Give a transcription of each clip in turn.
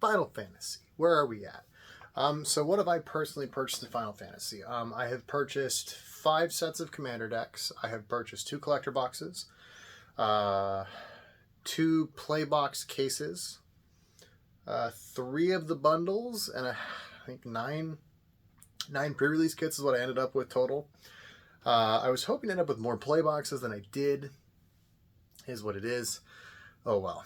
Final Fantasy. Where are we at? So what have I personally purchased in Final Fantasy? I have purchased 5 sets of commander decks. I have purchased 2 collector boxes, 2 playbox cases, 3 of the bundles, and I think 9 pre-release kits is what I ended up with total. I was hoping to end up with more play boxes than I did. Is what it is. Oh well.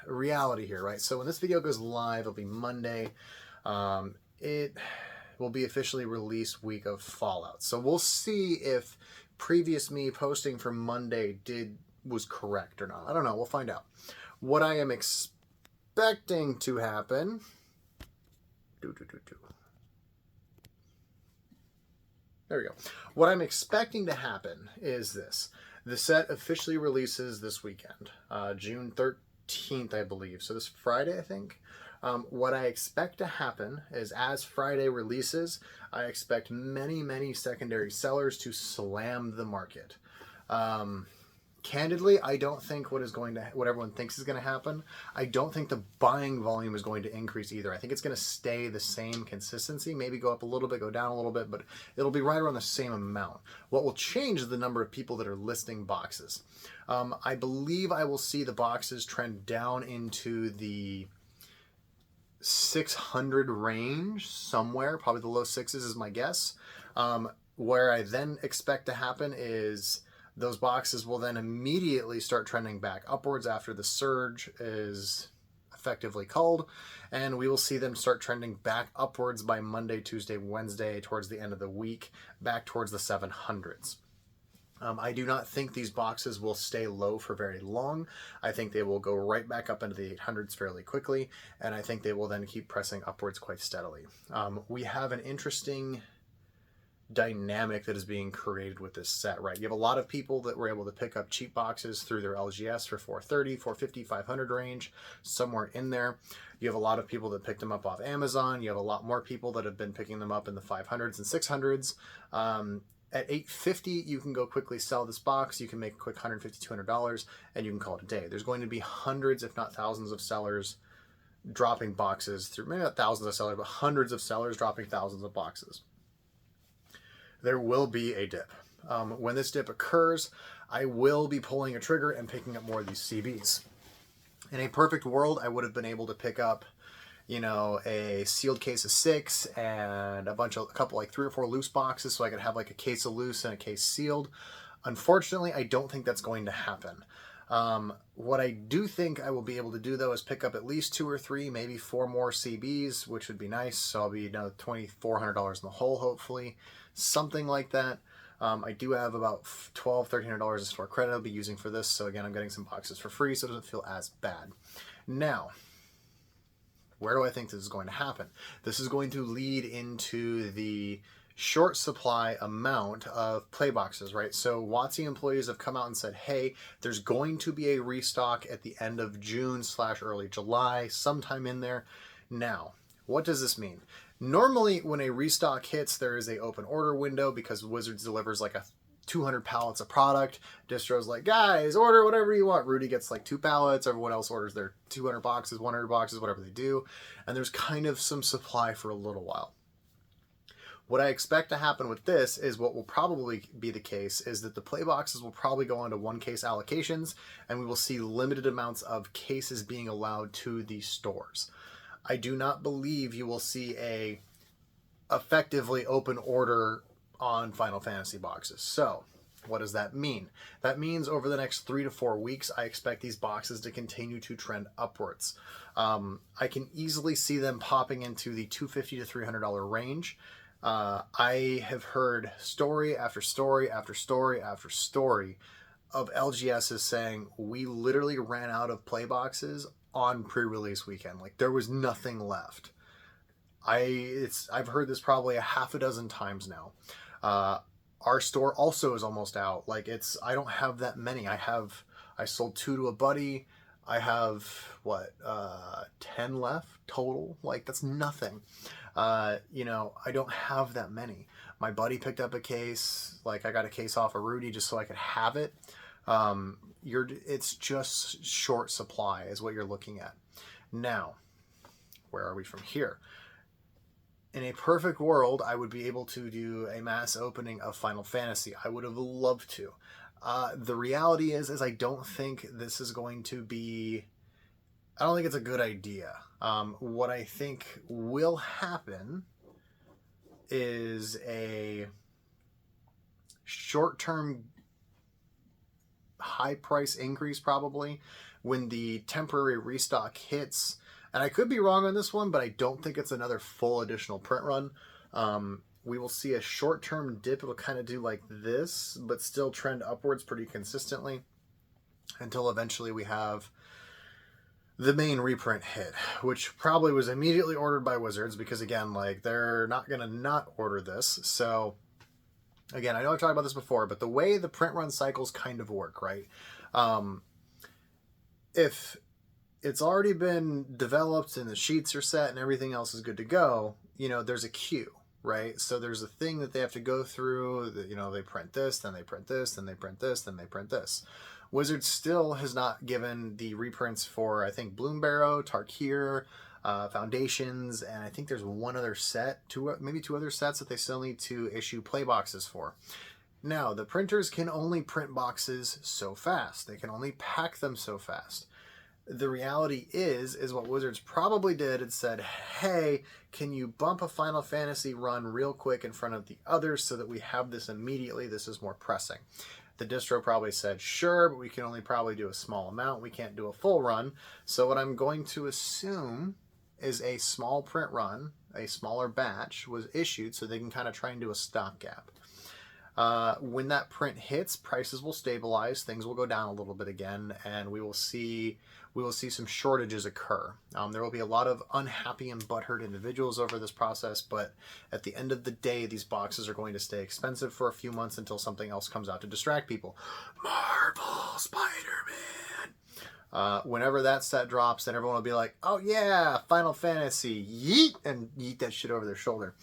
Reality here, right? So when this video goes live, it'll be Monday. It will be officially release week of Fallout. So we'll see if previous me posting for Monday was correct or not. I don't know. We'll find out. What I am expecting to happen. There we go. What I'm expecting to happen is this. The set officially releases this weekend, June 13th, I believe. So this Friday, I think. What I expect to happen is as Friday releases, I expect many, many secondary sellers to slam the market. Candidly, I don't think what everyone thinks is going to happen. I don't think the buying volume is going to increase either. I think it's going to stay the same consistency, maybe go up a little bit, go down a little bit, but it'll be right around the same amount. What will change is the number of people that are listing boxes. I believe I will see the boxes trend down into the 600 range somewhere, probably the low 6s is my guess. Where I then expect to happen is those boxes will then immediately start trending back upwards after the surge is effectively culled, and we will see them start trending back upwards by Monday, Tuesday, Wednesday, towards the end of the week, back towards the 700s. I do not think these boxes will stay low for very long. I think they will go right back up into the 800s fairly quickly, and I think they will then keep pressing upwards quite steadily. We have an interesting dynamic that is being created with this set, right? You have a lot of people that were able to pick up cheap boxes through their LGS for 430, 450, 500 range, somewhere in there. You have a lot of people that picked them up off Amazon. You have a lot more people that have been picking them up in the 500s and 600s. At $850, you can go quickly sell this box. You can make a quick $150, $200, and you can call it a day. There's going to be hundreds, if not thousands, of sellers dropping boxes through, maybe not thousands of sellers, but hundreds of sellers dropping thousands of boxes. There will be a dip. When this dip occurs, I will be pulling a trigger and picking up more of these CBs. In a perfect world, I would have been able to pick up, a sealed case of 6 and a couple, like 3 or 4 loose boxes, so I could have like a case of loose and a case sealed. Unfortunately, I don't think that's going to happen. What I do think I will be able to do, though, is pick up at least 2 or 3, maybe 4 more CBs, which would be nice. So I'll be $2,400 in the hole, hopefully. Something like that. I do have about $1,200, $1,300 of store credit I'll be using for this. So again, I'm getting some boxes for free, so it doesn't feel as bad. Now, where do I think this is going to happen? This is going to lead into the short supply amount of play boxes, right? So WotC employees have come out and said, hey, there's going to be a restock at the end of June / early July, sometime in there. Now, what does this mean? Normally, when a restock hits, there is an open order window because Wizards delivers like 200 pallets of product. Distro's like, guys, order whatever you want. Rudy gets like 2 pallets. Everyone else orders their 200 boxes, 100 boxes, whatever they do. And there's kind of some supply for a little while. What I expect to happen with this is what will probably be the case is that the play boxes will probably go onto 1 case allocations, and we will see limited amounts of cases being allowed to the stores. I do not believe you will see a effectively open order on Final Fantasy boxes. So what does that mean? That means over the next 3 to 4 weeks, I expect these boxes to continue to trend upwards. I can easily see them popping into the $250 to $300 range. I have heard story after story after story after story of LGSs saying we literally ran out of play boxes on pre-release weekend. Like there was nothing left. I've heard this probably a half a dozen times now. Our store also is almost out. Like I don't have that many. I sold 2 to a buddy. I have 10 left total. Like that's nothing. I don't have that many. My buddy picked up a case. Like I got a case off of Rudy just so I could have it. It's just short supply is what you're looking at. Now, where are we from here? In a perfect world, I would be able to do a mass opening of Final Fantasy. I would have loved to. The reality is I don't think this is going to be. I don't think it's a good idea. What I think will happen is a short-term high price increase probably when the temporary restock hits. And I could be wrong on this one, but I don't think it's another full additional print run. We will see a short-term dip. It'll kind of do like this, but still trend upwards pretty consistently until eventually we have the main reprint hit, which probably was immediately ordered by Wizards because, again, like, they're not going to not order this. So, again, I know I've talked about this before, but the way the print run cycles kind of work, right? If it's already been developed and the sheets are set and everything else is good to go, you know, there's a queue, right? So there's a thing that they have to go through, that, you know, they print this, then they print this, then they print this, then they print this. Wizards still has not given the reprints for, I think, Bloombarrow, Tarkir, Foundations, and I think there's one other set, maybe two other sets that they still need to issue play boxes for. Now, the printers can only print boxes so fast. They can only pack them so fast. The reality is what Wizards probably did and said, hey, can you bump a Final Fantasy run real quick in front of the others so that we have this immediately? This is more pressing. The distro probably said, sure, but we can only probably do a small amount. We can't do a full run. So what I'm going to assume is a small print run, a smaller batch, was issued so they can kind of try and do a stopgap. When that print hits, prices will stabilize, things will go down a little bit again, and we will see some shortages occur. There will be a lot of unhappy and butthurt individuals over this process, but at the end of the day, these boxes are going to stay expensive for a few months until something else comes out to distract people. Marvel Spider-Man! Whenever that set drops, then everyone will be like, oh yeah, Final Fantasy, yeet, and yeet that shit over their shoulder.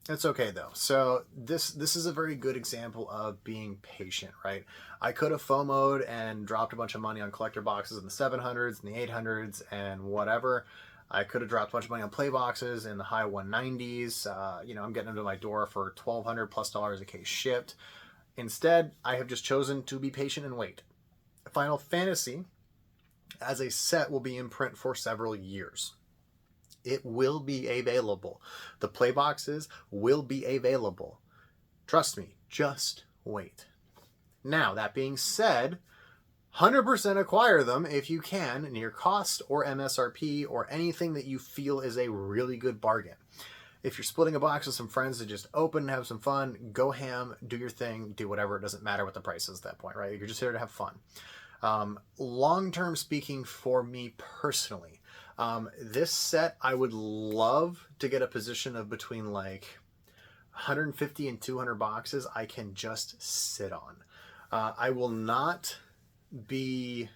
It's okay though. So this is a very good example of being patient, right? I could have FOMO'd and dropped a bunch of money on collector boxes in the 700s and the 800s and whatever. I could have dropped a bunch of money on play boxes in the high 190s. You know, I'm getting them to my door for $1,200 plus a case shipped. Instead, I have just chosen to be patient and wait. Final Fantasy, as a set, will be in print for several years. It will be available. The play boxes will be available. Trust me, just wait. Now, that being said, 100% acquire them if you can near cost or MSRP or anything that you feel is a really good bargain. If you're splitting a box with some friends to just open and have some fun, go ham, do your thing, do whatever. It doesn't matter what the price is at that point, right? You're just here to have fun. Long-term speaking, for me personally, this set, I would love to get a position of between like 150 and 200 boxes I can just sit on. I will not be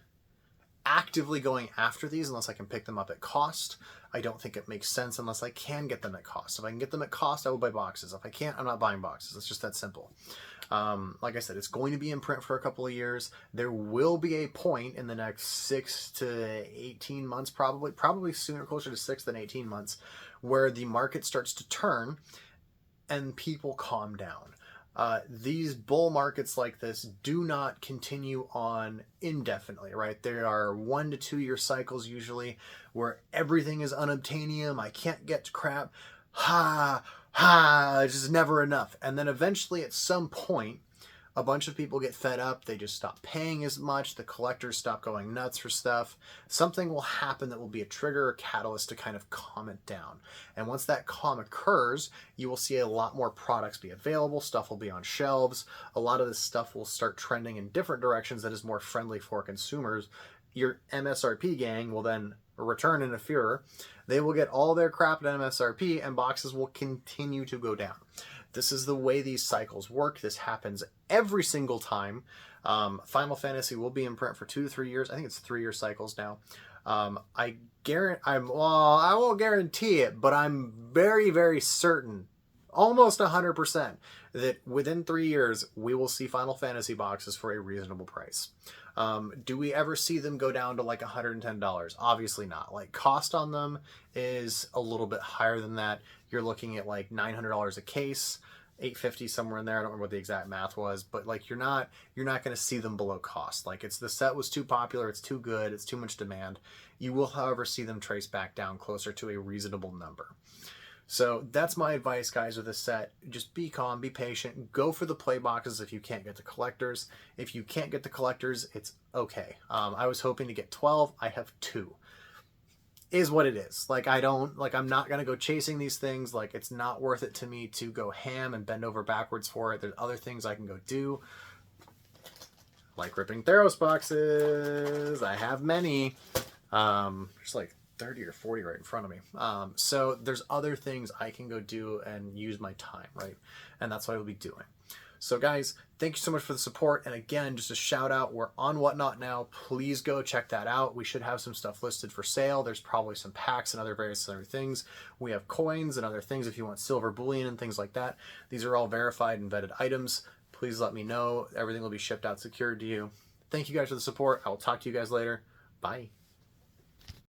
actively going after these unless I can pick them up at cost. I don't think it makes sense unless I can get them at cost. If I can get them at cost, I will buy boxes. If I can't, I'm not buying boxes. It's just that simple. Like I said, it's going to be in print for a couple of years. There will be a point in the next 6 to 18 months, probably sooner, closer to 6 than 18 months, where the market starts to turn and people calm down. These bull markets like this do not continue on indefinitely, right? There are 1 to 2 year cycles usually where everything is unobtainium. I can't get crap. It's just never enough. And then eventually at some point, a bunch of people get fed up. They just stop paying as much. The collectors stop going nuts for stuff. Something will happen that will be a trigger or catalyst to kind of calm it down. And once that calm occurs, you will see a lot more products be available. Stuff will be on shelves. A lot of this stuff will start trending in different directions that is more friendly for consumers. Your MSRP gang will then return in a furor. They will get all their crap at MSRP and boxes will continue to go down. This is the way these cycles work. This happens every single time. Final Fantasy will be in print for 2 to 3 years. I think it's 3-year cycles now. I won't guarantee it, but I'm very, very certain almost 100% that within 3 years we will see Final Fantasy boxes for a reasonable price. Do we ever see them go down to like $110? Obviously not. Like, cost on them is a little bit higher than that. You're looking at like $900 a case, $850 somewhere in there. I don't remember what the exact math was, but like you're not going to see them below cost. Like, it's, the set was too popular, it's too good, it's too much demand. You will, however, see them trace back down closer to a reasonable number. So that's my advice, guys, with this set. Just be calm, be patient, go for the play boxes if you can't get the collectors. If you can't get the collectors, it's okay. I was hoping to get 12. I have 2. Is what it is. Like, I'm not going to go chasing these things. Like, it's not worth it to me to go ham and bend over backwards for it. There's other things I can go do. Like ripping Theros boxes. I have many. There's like 30 or 40 right in front of me. So there's other things I can go do and use my time, right? And that's what I will be doing. So guys, thank you so much for the support. And again, just a shout out, we're on Whatnot now. Please go check that out. We should have some stuff listed for sale. There's probably some packs and other various other things. We have coins and other things if you want silver bullion and things like that. These are all verified and vetted items. Please let me know. Everything will be shipped out secured to you. Thank you guys for the support. I will talk to you guys later. Bye.